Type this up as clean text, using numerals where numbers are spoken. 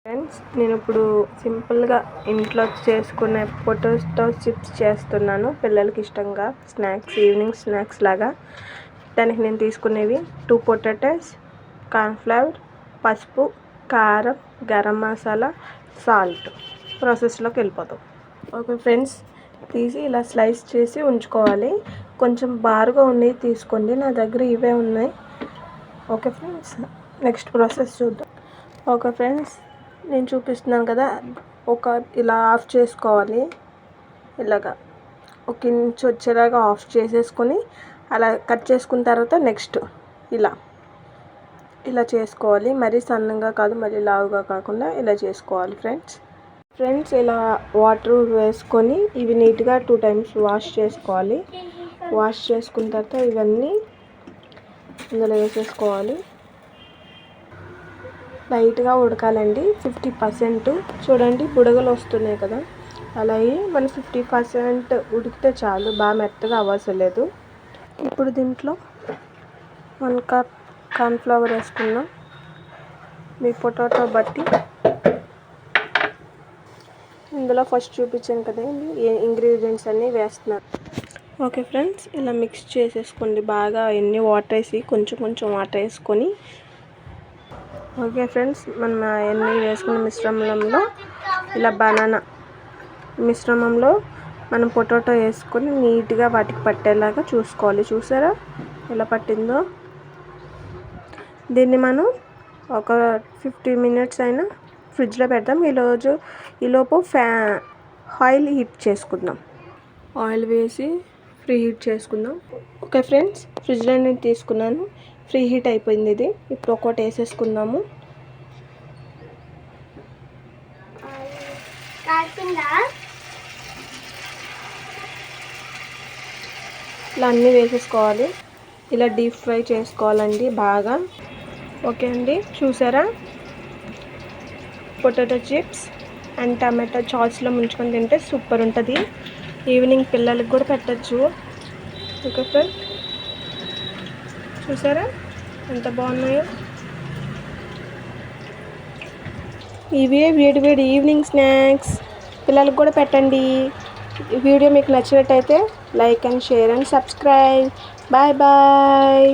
Friends, నేను ఇప్పుడు సింపుల్గా ఇంట్లో చేసుకునే పొటాటో చిప్స్ చేస్తున్నాను పిల్లలకి ఇష్టంగా ఈవినింగ్ స్నాక్స్ లాగా. దానికి నేను తీసుకునేవి 2 పొటాటోస్, కార్న్ఫ్లవర్, పసుపు, కారం, గరం మసాలా, సాల్ట్. ప్రాసెస్లోకి వెళ్ళిపోతాం. ఓకే ఫ్రెండ్స్, తీసి ఇలా స్లైస్ చేసి ఉంచుకోవాలి. కొంచెం బారుగా ఉన్నవి తీసుకోండి, నా దగ్గర ఇవే ఉన్నాయి. ఓకే ఫ్రెండ్స్, నెక్స్ట్ ప్రాసెస్ చూద్దాం. ఓకే ఫ్రెండ్స్, నేను చూపిస్తున్నాను కదా, ఇలా ఆఫ్ చేసుకోవాలి. ఇలాగా 1 ఇంచ్ వచ్చేలాగా ఆఫ్ చేసేసుకొని అలా కట్ చేసుకున్న తర్వాత నెక్స్ట్ ఇలా చేసుకోవాలి. మరీ సన్నగా కాదు, మరీ లావుగా కాకుండా ఇలా చేసుకోవాలి ఫ్రెండ్స్. ఇలా వాటర్ వేసుకొని ఇవి నీట్గా 2 times వాష్ చేసుకోవాలి. వాష్ చేసుకున్న తర్వాత ఇవన్నీ ఇందులో వేసేసుకోవాలి. లైట్గా ఉడకాలండి, 50%. చూడండి, బుడగలు వస్తున్నాయి కదా, అలాగే మనం 50% ఉడికితే చాలు, బాగా మెత్తగా అవసరం లేదు. ఇప్పుడు దీంట్లో 1 cup కార్న్ఫ్లవర్ వేసుకున్నాం. మీ పొటాటో బట్టి ఇందులో ఫస్ట్ చూపించాను కదండి ఇంగ్రీడియంట్స్ అన్నీ వేస్తున్నాను. ఓకే ఫ్రెండ్స్, ఇలా మిక్స్ చేసేసుకోండి బాగా. ఎన్ని వాటర్ వేసి కొంచెం వాటర్ వేసుకొని. ఓకే ఫ్రెండ్స్, మనం అన్నీ వేసుకున్న మిశ్రమంలో ఇలా బనానా మిశ్రమంలో మనం పొటాటో వేసుకొని నీట్గా వాటికి పట్టేలాగా చూసుకోవాలి. చూసారా ఎలా పట్టిందో? దీన్ని మనం ఒక 15 minutes అయినా ఫ్రిడ్జ్లో పెడదాం. ఈలోపు ఆయిల్ హీట్ చేసుకుందాం. ఆయిల్ వేసి ఫ్రీ హీట్ చేసుకుందాం. ఓకే ఫ్రెండ్స్, ఫ్రిడ్జ్లో నేను తీసుకున్నాను, ఫ్రీ హీట్ అయిపోయింది ఇది. ఇప్పుడు ఒక్కోటి వేసేసుకుందాము. ఇలా అన్నీ వేసేసుకోవాలి. ఇలా డీప్ ఫ్రై చేసుకోవాలండి బాగా. ఓకే అండి, చూసారా? పొటాటో చిప్స్ అండ్ టమాటో సాస్లో ముంచుకొని తింటే సూపర్ ఉంటుంది. ఈవినింగ్ పిల్లలకి కూడా పెట్టచ్చు. ఓకే ఫ్రెండ్స్, చూసారా ఎంత బాగున్నాయో? ఇవే వేడి ఈవినింగ్ స్నాక్స్ పిల్లలకు కూడా పెట్టండి. ఈ వీడియో మీకు నచ్చినట్టయితే like and share and subscribe. Bye.